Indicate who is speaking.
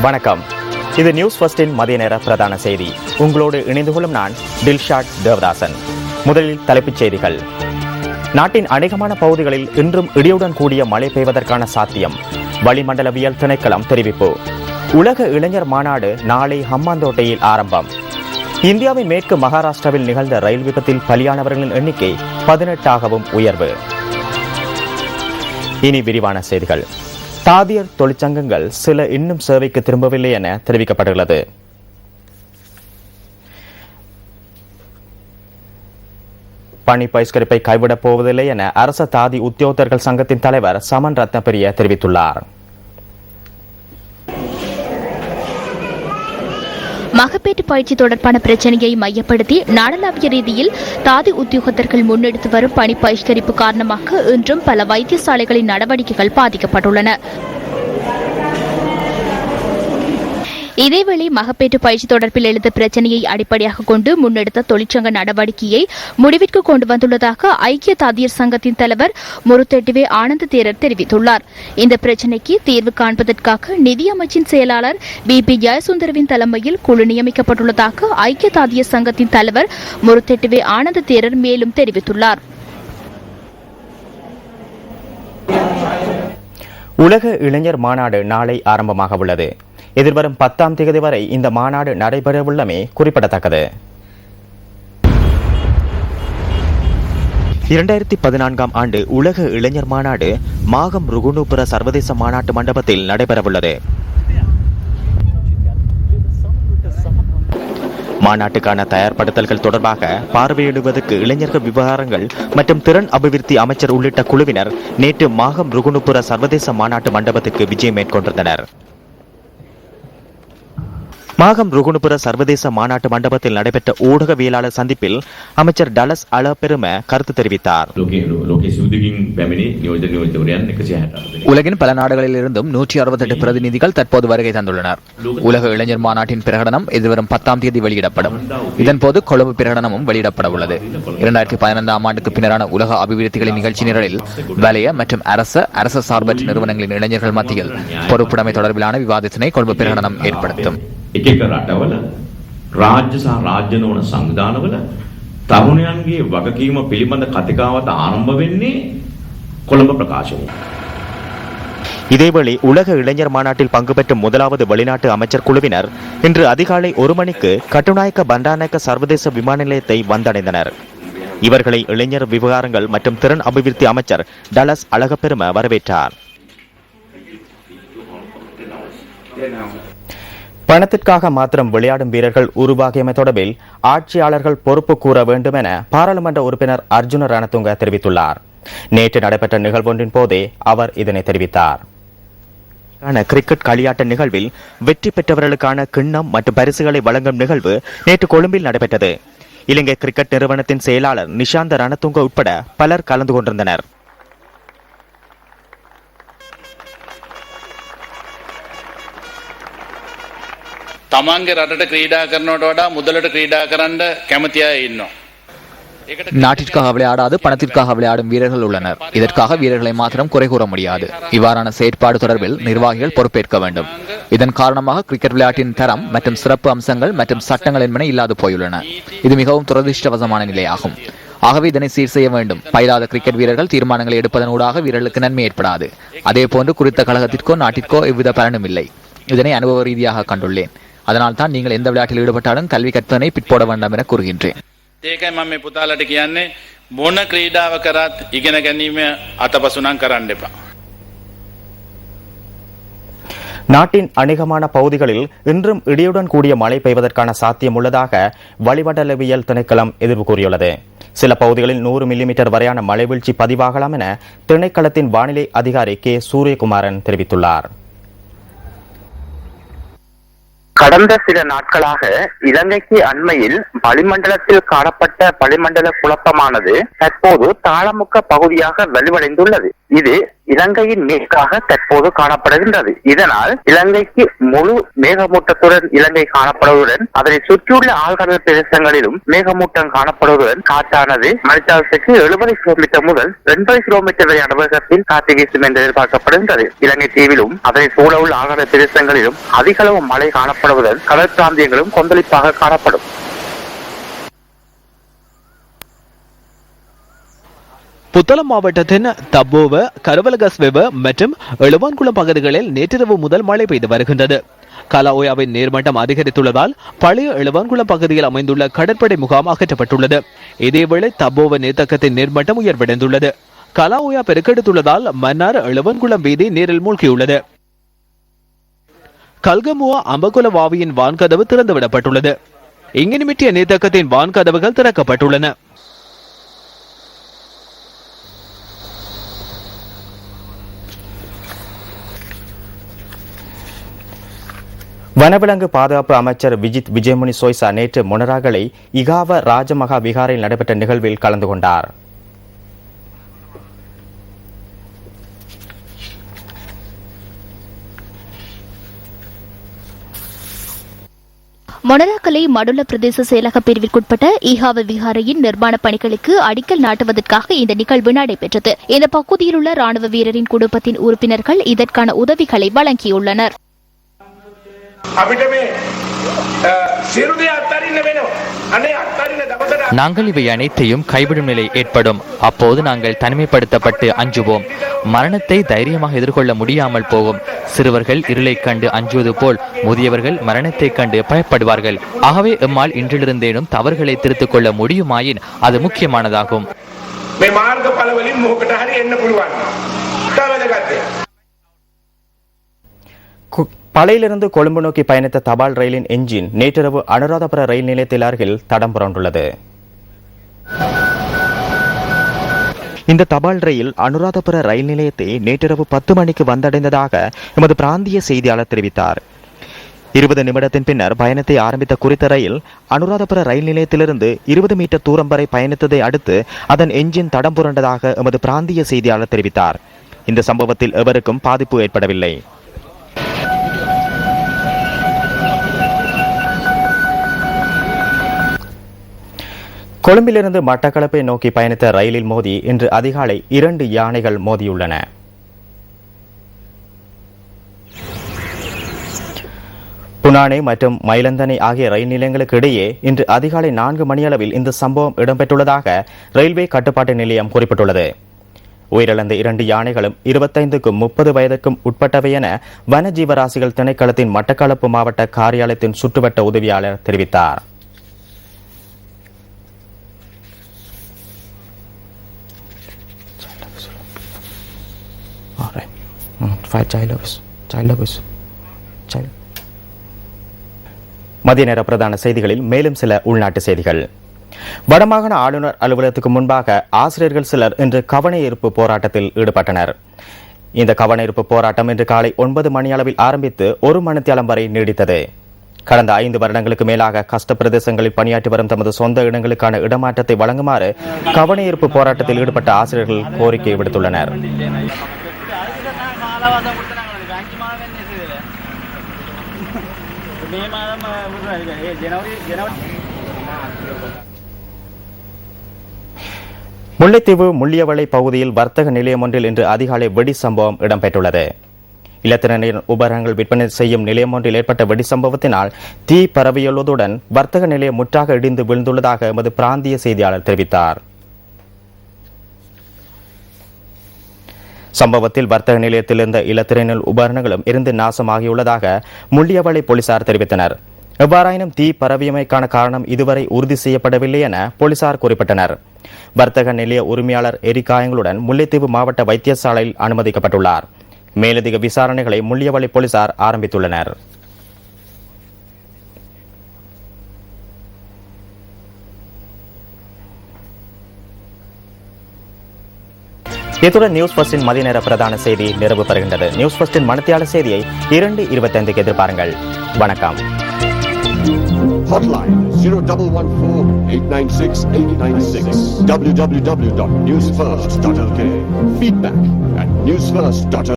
Speaker 1: வணக்கம். இது நியூஸ் ஃபர்ஸ்டின் மதிய நேர பிரதான செய்தி. உங்களோடு இணைந்து கொள்ளும் நான் டில்ஷாட் தேவதாசன். முதலில் தலைப்புச் செய்திகள். நாட்டின் அநேகமான பகுதிகளில் இன்றும் இடியுடன் கூடிய மழை பெய்வதற்கான சாத்தியம். வளிமண்டலவியல் திணைக்களம் தெரிவிப்பு. உலக இளைஞர் மாநாடு நாளை ஹம்பாந்தோட்டையில் ஆரம்பம். இந்தியாவின் மேற்கு மகாராஷ்டிராவில் நிகழ்ந்த ரயில் விபத்தில் பலியானவர்களின் எண்ணிக்கை 18ஆகவும் உயர்வு. இனி விரிவான செய்திகள். தாதியர் தொழிற்சங்கங்கள் சில இன்னும் சேவைக்கு திரும்பவில்லை என தெரிவிக்கப்பட்டுள்ளது. பணி பகிஷ்கரிப்பை கைவிடப் போவதில்லை என அரச தாதி உத்தியோகத்தர்கள் சங்கத்தின் தலைவர் சமன் ரத்னபிரிய தெரிவித்துள்ளார்.
Speaker 2: மகப்பேற்று பயிற்சி தொடர்பான பிரச்சனையை மையப்படுத்தி நாடளாவிய ரீதியில் தாதி உத்தியோகத்தர்கள் முன்னெடுத்து வரும் பணி பகிஷ்கரிப்பு காரணமாக இன்றும் பல வைத்தியசாலைகளின் நடவடிக்கைகள் பாதிக்கப்பட்டுள்ளன. இதேவேளை மகப்பேற்று பயிற்சி தொடர்பில் எழுந்த பிரச்சனையை அடிப்படையாக கொண்டு முன்னெடுத்த தொழிற்சங்க நடவடிக்கையை முடிவிற்கு கொண்டு வந்துள்ளதாக ஐக்கிய தாதியர் சங்கத்தின் தலைவர் முருத்தெட்டுவே ஆனந்த தேரர் தெரிவித்துள்ளார். இந்த பிரச்சனைக்கு தீர்வு காண்பதற்காக நிதி அமைச்சின் செயலாளர் பி ஜெயசுந்தரவின் தலைமையில் குழு நியமிக்கப்பட்டுள்ளதாக ஐக்கிய தாதியர் சங்கத்தின் தலைவர் முருத்தெட்டுவே ஆனந்த தேரர் மேலும் தெரிவித்துள்ளார்.
Speaker 1: உலக இளைஞர் மாநாடு நாளை ஆரம்பமாக உள்ளது. எதிர்வரும் 10ஆம் தேதி வரை இந்த மாநாடு நடைபெறவுள்ளமை குறிப்பிடத்தக்கது. 2014ஆம் ஆண்டு உலக இளைஞர் மாநாடு மாகம் ருகுணுபுர சர்வதேச மாநாட்டு மண்டபத்தில் நடைபெறவுள்ளது. மாநாட்டுக்கான தயார்படுத்தல்கள் தொடர்பாக பார்வையிடுவதற்கு இளைஞர்கள் விவகாரங்கள் மற்றும் திறன் அபிவிருத்தி அமைச்சர் உள்ளிட்ட குழுவினர் நேற்று மாகம் ருகுணுபுர சர்வதேச மாநாட்டு மண்டபத்துக்கு விஜயம் மேற்கொண்டிருந்தனர். மாகம் ருகுணுபுர சர்வதேச மாநாட்டு மண்டபத்தில் நடைபெற்ற ஊடகவியலாளர் சந்திப்பில் அமைச்சர் டலஸ் அலபெரும கருத்து தெரிவித்தார்.
Speaker 3: உலகின் பல நாடுகளில் இருந்தும் 168 பிரதிநிதிகள் தற்போது வருகை தந்துள்ளனர். உலக இளைஞர் மாநாட்டின் பிரகடனம் எதிர்வரும் 10ஆம் தேதி வெளியிடப்படும். இதன்போது கொழும்பு பிரகடனமும் வெளியிடப்பட உள்ளது. 2015ஆம் ஆண்டுக்கு பின்னரான உலக அபிவிருத்திகளின் நிகழ்ச்சி நிரலில் வலய மற்றும் அரச சார்பற்ற நிறுவனங்களின் இளைஞர்கள் மத்தியில் பொறுப்புடைமை தொடர்பிலான விவாதத்தினை கொழும்பு பிரகடனம் ஏற்படுத்தும்.
Speaker 4: එක රටවල රාජ්‍ය සහ රාජ්‍ය නොවන සංවිධානවල තරුණයන්ගේ වගකීම පිළිබඳ කතිකාවත ආරම්භ වෙන්නේ කොළඹ ප්‍රකාශනය.
Speaker 1: இதேவேளை உலக இளைஞர் மாநாட்டில் பங்கு பெற்ற முதலாவது வெளிநாட்டு அமைச்சர் குழுவினர் இன்று அதிகாலை 1 மணிக்கு கட்டுநாயக்க பண்டாநாயக்க சர்வதேச விமான நிலையத்தை வந்தடைந்தனர். இவர்களை இளைஞர் விவகாரங்கள் மற்றும் திறன் அபிவிருத்தி அமைச்சர் டலஸ் அழகப்பெரும வரவேற்றார். பணத்திற்காக மாத்திரம் விளையாடும் வீரர்கள் உருவாகியமை தொடர்பில் ஆட்சியாளர்கள் பொறுப்பு கூற வேண்டும் என பாராளுமன்ற உறுப்பினர் அர்ஜுன ரணதுங்க தெரிவித்துள்ளார். நேற்று நடைபெற்ற நிகழ்வொன்றின் போதே அவர் இதனை தெரிவித்தார். கிரிக்கெட் களியாட்ட நிகழ்வில் வெற்றி பெற்றவர்களுக்கான கிண்ணம் மற்றும் பரிசுகளை வழங்கும் நிகழ்வு நேற்று கொழும்பில் நடைபெற்றது. இலங்கை கிரிக்கெட் நிறுவனத்தின் செயலாளர் நிஷாந்த ரணதுங்க உட்பட பலர் கலந்து கொண்டிருந்தனர்.
Speaker 5: තමන්ගේ රටට ක්‍රීඩා කරනවට වඩා මුදලට ක්‍රීඩා කරන්න කැමති අය ඉන්නවා.
Speaker 3: நாட்டிற்காக விளையாடாது பணத்திற்காக விளையாடும் வீரர்கள் உள்ளனர். இதற்காக வீரர்களை மாத்திரம் குறை கூற முடியாது. இவ்வாறான செயற்பாடு தொடர்பில் நிர்வாகிகள் பொறுப்பேற்க வேண்டும். இதன் காரணமாக கிரிக்கெட் விளையாட்டின் தரம் மற்றும் சிறப்பு அம்சங்கள் மற்றும் சட்டங்கள் என்பன இல்லாது போயுள்ளன. இது மிகவும் துரதிருஷ்டவசமான நிலையாகும். ஆகவே இதனை சீர் செய்ய வேண்டும். பயிலாத கிரிக்கெட் வீரர்கள் தீர்மானங்களை எடுப்பதன் ஊடாக வீரர்களுக்கு நன்மை ஏற்படாது. அதே போன்று குறித்த கழகத்திற்கோ நாட்டிற்கோ எவ்வித பலனும் இல்லை. இதனை அனுபவ ரீதியாக கண்டுள்ளேன். அதனால் தான் நீங்கள் எந்த விளையாட்டில் ஈடுபட்டாலும் கல்வி கற்பனை பிற்போட வேண்டாம் என கூறுகின்றேன்.
Speaker 5: ඒකයි මම මේ පුතාලට කියන්නේ මොන ක්‍රීඩාව කරත් ඉගෙන ගැනීම අතපසුනම් කරන්න එපා.
Speaker 1: நாட்டின் அநேகமான பகுதிகளில் இன்றும் இடியுடன் கூடிய மழை பெய்வதற்கான சாத்தியம் உள்ளதாக வளிமண்டலவியல் திணைக்களம் எதிர்வு கூறியுள்ளது. சில பகுதிகளில் 100 மில்லிமீட்டர் வரையான மழை வீழ்ச்சி பதிவாகலாம் என திணைக்களத்தின் வானிலை அதிகாரி கே சூரியகுமாரன் தெரிவித்துள்ளார்.
Speaker 6: கடந்த சில நாட்களாக இலங்கைக்கு அண்மையில் வளிமண்டலத்தில் காணப்பட்ட வளிமண்டல குழப்பமானது தற்போது தாளமுக்க பகுதியாக வலுவடைந்துள்ளது. இது இலங்கையின் மேற்காக தற்போது காணப்படுகின்றது. இதனால் இலங்கைக்கு முழு மேகமூட்டத்துடன் இலங்கை காணப்படுவதுடன் அதனை சுற்றியுள்ள ஆழ்கடல் பிரதேசங்களிலும் மேகமூட்டம் காணப்படுவதுடன் காற்றானது மணித்தாரத்துக்கு 70 கிலோமீட்டர் முதல் 80 கிலோமீட்டர் வரையான வேகத்தில் காற்று வீசும் என்று எதிர்பார்க்கப்படுகின்றது. இலங்கை தீவிலும் அதனை சூழ உள்ள ஆழ்கடல் பிரதேசங்களிலும் அதிக அளவு மழை காணப்படுவதுடன் கடல் பிராந்தியங்களும் கொந்தளிப்பாக காணப்படும்.
Speaker 7: புத்தளம் மாவட்டத்தின் தப்போவ, கருவலகஸ்வெவ மற்றும் எழுவான்குளம் பகுதிகளில் நேற்றிரவு முதல் மழை பெய்து வருகின்றது. கலாஓயாவின் நீர்மட்டம் அதிகரித்துள்ளதால் பழைய எழுவான்குளம் பகுதியில் அமைந்துள்ள கடற்படை முகாம் அகற்றப்பட்டுள்ளது. இதேவேளை தப்போவ நீர்த்தக்கத்தின் நீர்மட்டம் உயர்வடைந்துள்ளது. கலாஓயா பெருக்கெடுத்துள்ளதால் மன்னார் எழுவான்குளம் வீதி நீரில் மூழ்கியுள்ளது. கல்கமுவா அம்பகுல வாவியின் வான்கதவு திறந்துவிடப்பட்டுள்ளது. இங்கினிமிட்டிய நீர்த்தக்கத்தின் வான்கதவுகள் திறக்கப்பட்டுள்ளன.
Speaker 1: வனவிலங்கு பாதுகாப்பு அமைச்சர் விஜித் விஜயமுனி சோய்சா நேற்று மொனராகலை இகாவ ராஜமகா விகாரில் நடைபெற்ற நிகழ்வில் கலந்து கொண்டார்.
Speaker 2: மொனராகலை மடுள்ள பிரதேச செயலக பிரிவிற்குட்பட்ட ஈகாவ விகாரையின் நிர்மாண பணிகளுக்கு அடிக்கல் நாட்டுவதற்காக இந்த நிகழ்வு நடைபெற்றது. இந்த பகுதியில் உள்ள ராணுவ வீரரின் குடும்பத்தின் உறுப்பினர்கள் இதற்கான உதவிகளை வழங்கியுள்ளனர்.
Speaker 8: நாங்கள் இவை அனைத்தையும் கைவிடும் நிலை ஏற்படும். அப்போது நாங்கள் தனிமைப்படுத்தப்பட்டு அஞ்சுவோம். மரணத்தை தைரியமாக எதிர்கொள்ள முடியாமல் போகும். சிறுவர்கள் இருளை கண்டு அஞ்சுவது போல் முதியவர்கள் மரணத்தை கண்டு பயப்படுவார்கள். ஆகவே எம்மால் இன்றிலிருந்தேனும் தவறுகளை திருத்திக் கொள்ள முடியுமாயின் அது முக்கியமானதாகும்.
Speaker 1: பளையிலிருந்து கொழும்பு நோக்கி பயணித்த தபால் ரயிலின் என்ஜின் நேற்றிரவு அனுராதபுர ரயில் நிலையத்தில் அருகில் தடம் புரண்டுள்ளது. இந்த தபால் ரயில் அனுராதபுர ரயில் நிலையத்தை நேற்றிரவு 10 மணிக்கு வந்தடைந்ததாக எமது பிராந்திய செய்தியாளர் தெரிவித்தார். 20 நிமிடத்தின் பின்னர் பயணத்தை ஆரம்பித்த குறித்த ரயில் அனுராதபுர ரயில் நிலையத்திலிருந்து 20 மீட்டர் தூரம் வரை பயணித்ததை அடுத்து அதன் என்ஜின் தடம் புரண்டதாக எமது பிராந்திய செய்தியாளர் தெரிவித்தார். இந்த சம்பவத்தில் எவருக்கும் பாதிப்பு ஏற்படவில்லை. கொழும்பிலிருந்து மட்டக்களப்பை நோக்கி பயணித்த ரயிலில் மோதி இன்று அதிகாலை 2 யானைகள் மோதியுள்ளன. புனானே மற்றும் மயிலந்தனை ஆகிய ரயில் நிலையங்களுக்கு இடையே இன்று அதிகாலை 4 மணியளவில் இந்த சம்பவம் இடம்பெற்றுள்ளதாக ரயில்வே கட்டுப்பாட்டு நிலையம் குறிப்பிட்டுள்ளது. உயிரிழந்த 2 யானைகளும் 25க்கும் 30 வயதுக்கும் உட்பட்டவை என வனஜீவராசிகள் திணைக்களத்தின் மட்டக்களப்பு மாவட்ட காரியாலயத்தின் சுற்றுவட்ட உதவியாளர் தெரிவித்தார். மதிய நேர பிரதான செய்திகளில் மேலும் சில உள்நாட்டு செய்திகள். வடமாகாண ஆளுநர் அலுவலகத்துக்கு முன்பாக ஆசிரியர்கள் சிலர் இன்று கவனஈர்ப்பு போராட்டத்தில் ஈடுபட்டனர். இந்த கவனஈர்ப்பு போராட்டம் இன்று காலை 9 மணி அளவில் ஆரம்பித்து 1 மணித்தியாலம் வரை நீடித்தது. கடந்த 5 வருடங்களுக்கு மேலாக கஷ்ட பிரதேசங்களில் பணியாற்றி வரும் தமது சொந்த இடங்களுக்கான இடமாற்றத்தை வழங்குமாறு கவனஈர்ப்பு போராட்டத்தில் ஈடுபட்ட ஆசிரியர்கள் கோரிக்கை விடுத்துள்ளனர். முல்லைத்தீவு முள்ளியவளை பகுதியில் வர்த்தக நிலையம் ஒன்றில் இன்று அதிகாலை வெடி சம்பவம் இடம்பெற்றுள்ளது. இலத்திரனின் உபகரணங்கள் விற்பனை செய்யும் நிலையம் ஒன்றில் ஏற்பட்ட வெடி சம்பவத்தினால் தீ பரவியுள்ளதுடன் வர்த்தக நிலையம் முற்றாக இடிந்து விழுந்துள்ளதாக எமது பிராந்திய செய்தியாளர் தெரிவித்தார். சம்பவத்தில் வர்த்தக நிலையத்தில் இருந்த இலத்திரனில் உபகரணங்களும் இருந்து நாசமாகியுள்ளதாக முள்ளியவளை போலீசார் தெரிவித்தனர். எவ்வாறாயினும் தீ பரவியமைக்கான காரணம் இதுவரை உறுதி செய்யப்படவில்லை என போலீசார் குறிப்பிட்டனர். வர்த்தக நிலைய உரிமையாளர் எரிகாயங்களுடன் முல்லைத்தீவு மாவட்ட வைத்தியசாலையில் அனுமதிக்கப்பட்டுள்ளார். மேலதிக விசாரணைகளை முள்ளியவளை போலீசார் ஆரம்பித்துள்ளனர். இத்துடன் நியூஸ் ஃபர்ஸ்டின் மதிய நேர பிரதான செய்தி நிறைவு பெறுகின்றது. நியூஸ் ஃபர்ஸ்டின் மணித்தியால செய்தியை 2:25 எதிர்பாருங்கள். வணக்கம்.
Speaker 9: Hotline 0114-896-896. www.newsfirst.lk. Feedback at newsfirst.lk.